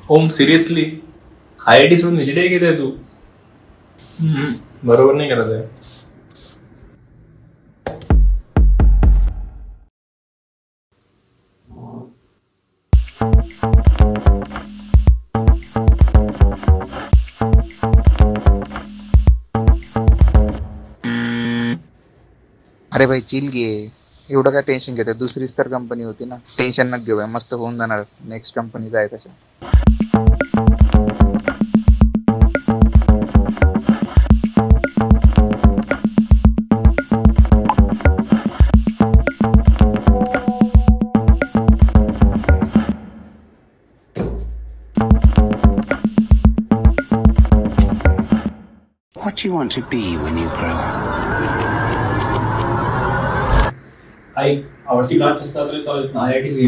ओम seriously IIT सोडून visit घेते तू? बरोबर नाही करत आहे. अरे भाई चिल घे, एवढं काय टेन्शन घेते? दुसरीच तर कंपनी होती ना. टेन्शन नका घेऊ, मस्त होऊन जाणार. नेक्स्ट कंपनी आहे तशा. What do you want to be when you grow up? ऐक, आवडती ब्रांच असतात तरी चालेल पण IITच घे.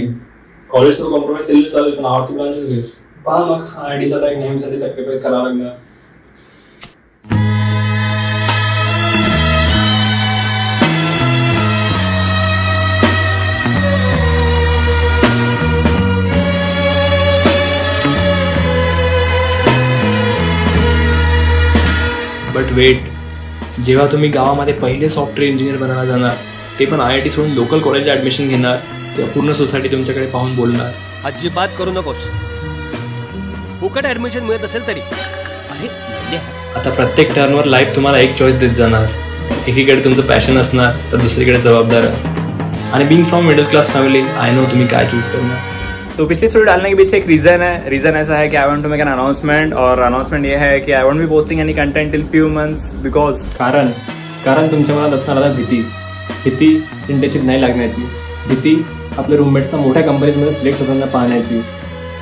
कॉलेज तर कॉम्प्रोमाइज केलेलं चालेल पण आवडती ब्रांचच घे. पहा मग IITचा टाईम नेहमीसाठी सॅक्रिफाईस करावा लागणार. बट वेट, जेव्हा तुम्ही गावामध्ये पहिले सॉफ्टवेअर इंजिनियर बनायला जाणार, ते पण IIT सोडून लोकल कॉलेजला ॲडमिशन घेणार, तेव्हा पूर्ण सोसायटी तुमच्याकडे पाहून बोलणार. अजिबात करू नकोस. फुकट ॲडमिशन मिळत असेल तरी. अरे आता प्रत्येक टर्नवर लाईफ तुम्हाला एक चॉईस देत जाणार. एकीकडे तुमचं पॅशन असणार तर दुसरीकडे जबाबदारी. आणि being from middle class family, I know तुम्हें क्या चूज करना है. तो पिछली स्टोरी डालने के पीछे एक रीजन है. रीजन ऐसा है कि I want to make an announcement, और अनाउंसमेंट ये है कि I won't be posting any content till few months because कारण तुमच्या मनात असणार आता भीती इंटर्नशिप नाही लागण्याची, भीती आपल्या रूममेट्सना मोठ्या कंपनीजमध्ये सिलेक्ट होताना पाहण्याची,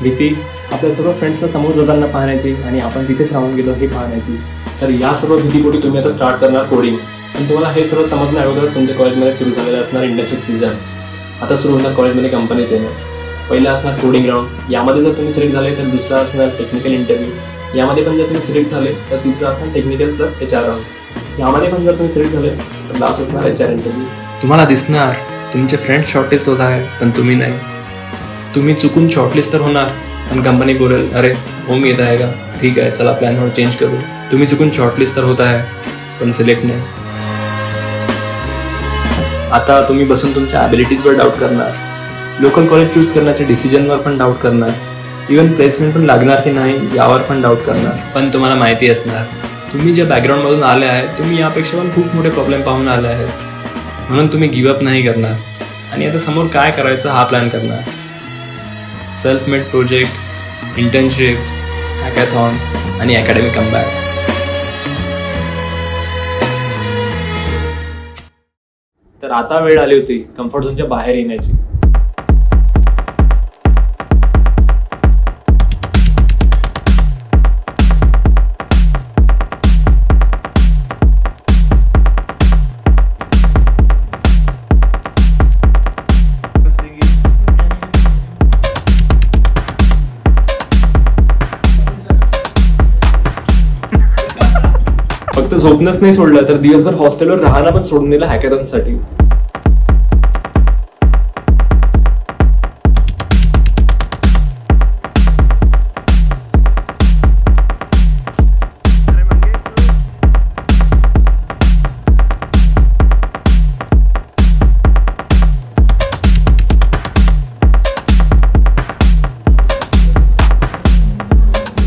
भीती आपल्या सर्व फ्रेंड्सला समोर जाताना पाहण्याची आणि आपण तिथेच राहून गेलो हे पाहण्याची. तर या सर्व भीतीपोटी तुम्ही आता स्टार्ट करणार कोडिंग. पण तुम्हाला हे सर्व समजण्या अगोदरच तुमच्या कॉलेजमध्ये सुरू झालेलं असणार इंटर्नशिप सीझन. आता सुरू होणार कॉलेजमध्ये कंपनीज येणं. पहिला असणार कोडिंग राऊंड. यामध्ये जर तुम्ही सिलेक्ट झाले तर दुसरा असणार टेक्निकल इंटरव्ह्यू. यामध्ये पण जर तुम्ही सिलेक्ट झाले तर तिसरा असणार टेक्निकल प्लस HR राऊंड. यामध्ये पण जर तुम्ही सिलेक्ट झाले तर लास्ट असणार HR इंटरव्ह्यू. तुम्हाला दिसणार तुमचे फ्रेंड्स शॉर्टलिस्ट होत आहे पण तुम्ही नाही. तुम्ही चुकून शॉर्टलिस्ट तर होणार पण कंपनी बोलेल अरे होम येत आहे का, ठीक आहे चला प्लॅनवर चेंज करू. तुम्ही चुकून शॉर्टलिस्ट तर होत आहे पण सिलेक्ट नाही. आता तुम्ही बसून तुमच्या ॲबिलिटीजवर डाऊट करणार, लोकल कॉलेज चूज करण्याच्या डिसिजनवर पण डाऊट करणार, इवन प्लेसमेंट पण लागणार की नाही यावर पण डाऊट करणार. पण तुम्हाला माहिती असणार तुम्ही ज्या बॅकग्राऊंडमधून आले आहे तुम्ही यापेक्षा पण खूप मोठे प्रॉब्लेम पाहून आले आहेत. म्हणून तुम्ही गिवअप नाही करणार आणि आता समोर काय करायचं हा प्लॅन करणार. सेल्फ मेड प्रोजेक्ट्स, इंटर्नशिप्स, हॅकॅथॉन्स आणि अकॅडमिक कमबॅक. तर आता वेळ आली होती कम्फर्ट झोनच्या बाहेर येण्याची. फक्त झोपणंच नाही सोडलं तर दिवसभर हॉस्टेलवर राहणं पण सोडून दिलं हॅकॅथॉनसाठी.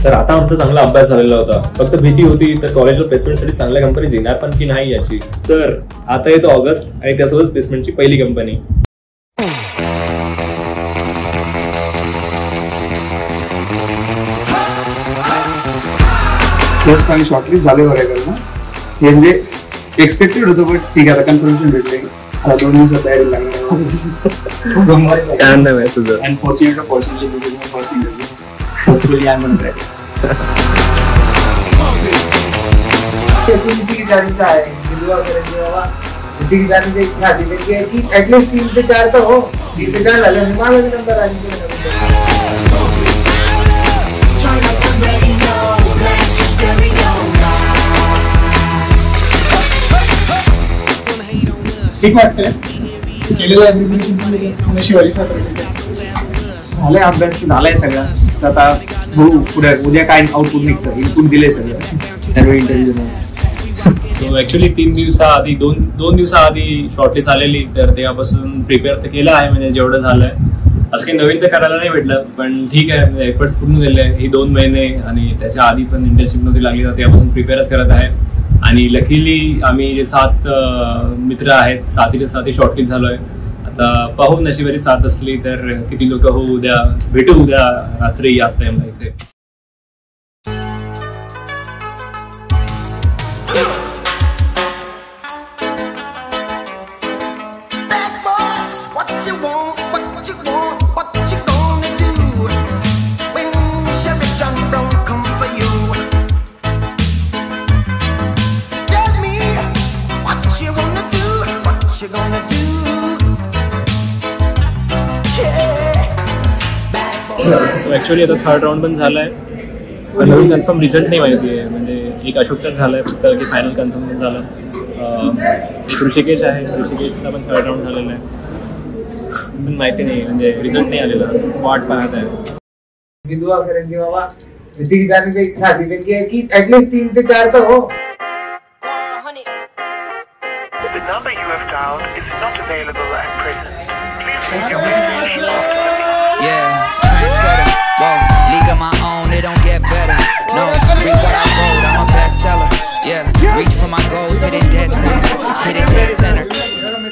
तर आता आमचा चांगला अभ्यास झालेला होता. फक्त भीती होती तर कॉलेजला प्लेसमेंटसाठी चांगल्या कंपनी येणार पण की नाही याची. तर आता येतो ऑगस्ट आणि त्यासोबत प्लेसमेंटची पहिली कंपनी. फर्स्ट आणि शॉर्टलिस्ट झाले बरोबर ना. हे म्हणजे एक्सपेक्टेड होतं पण ठीक आहे आता कन्फर्मेशन भेटले. आता 2 दिवसात तयारी लागणार. तुझं unfortunate opportunity first interview. Hopefully I'm on track. की जाणीचा आहे विधवा करायची बाबा. की जाणीची एक साधी म्हणजे की ॲटलीस्ट 3 ते 4 तर हो. 3 ते 4 झाले मला नंतर आली. ठीक वाटतंय केलेलं ॲप्लिकेशन झाले अभ्यास झालाय सगळा. आता हो उद्या काय आउटपुट निघतं, इनपुट दिले सर्व इंटरव्ह्यू. सो ऍक्च्युली 3 दिवसाआधी दोन दिवसाआधी शॉर्टलिस्ट आलेली, तर तेव्हापासून प्रिपेअर तर केलं आहे, म्हणजे जेवढं झालंय. असं काही नवीन तर करायला नाही भेटलं, पण ठीक आहे, एफर्ट्स पूर्ण केले हे 2 महिने, आणि त्याच्या आधी पण इंटर्नशिप नव्हती लागली, तर तेव्हापासून प्रिपेअरच करत आहे. आणि लकीली आम्ही जे 7 मित्र आहेत, 7 शॉर्टलिस्ट झालोय. आता पाहू नशिबाची साथ असली तर किती लोक हो उद्या भेटू, उद्या रात्री याच टाइमला इथे. सो ऍक्च्युली आता 3rd राऊंड पण झालाय, पण नवीन कन्फर्म रिझल्ट नाही माहिती आहे. म्हणजे एक अशोकचाच झालाय फक्त, की फायनल कन्फर्म पण झालं. एक ऋषिकेश आहे, ऋषिकेशचा पण 3rd राऊंड झालेला आहे, पण माहिती नाही, म्हणजे रिझल्ट नाही आलेला, वाट पाहत आहे. दुआ करेंगे बाबा ऋतिक की जाने की शादी में की है कि एटलीस्ट 3 से 4 तो हो. The number you have dialed is not available at present. Please leave your message after the beep. Yeah, trendsetter. Whoa, league of my own, it don't get better. No, read what I wrote, I'm a bestseller. Yeah, reach for my goals, hit it dead center. Hit it dead center.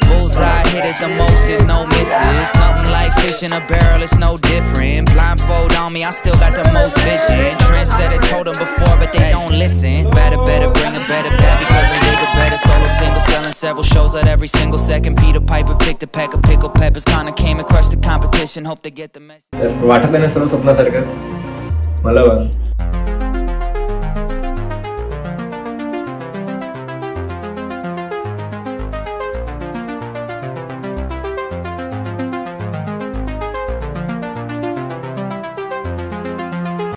Bullseye, hit it the most, there's no misses. Something like fish in a barrel, it's no different. Blindfold on me, I still got the most vision. Trendsetter told them before, but they don't listen. Better, bring a better bad because I'm bigger, better. Solo, single, selling several shows at every single second. Peter Piper picked a pack of pickled peppers, kinda came and crushed the competition. Hope they get the message. वाटत नाही सर्व स्वप्नासारखंच मला.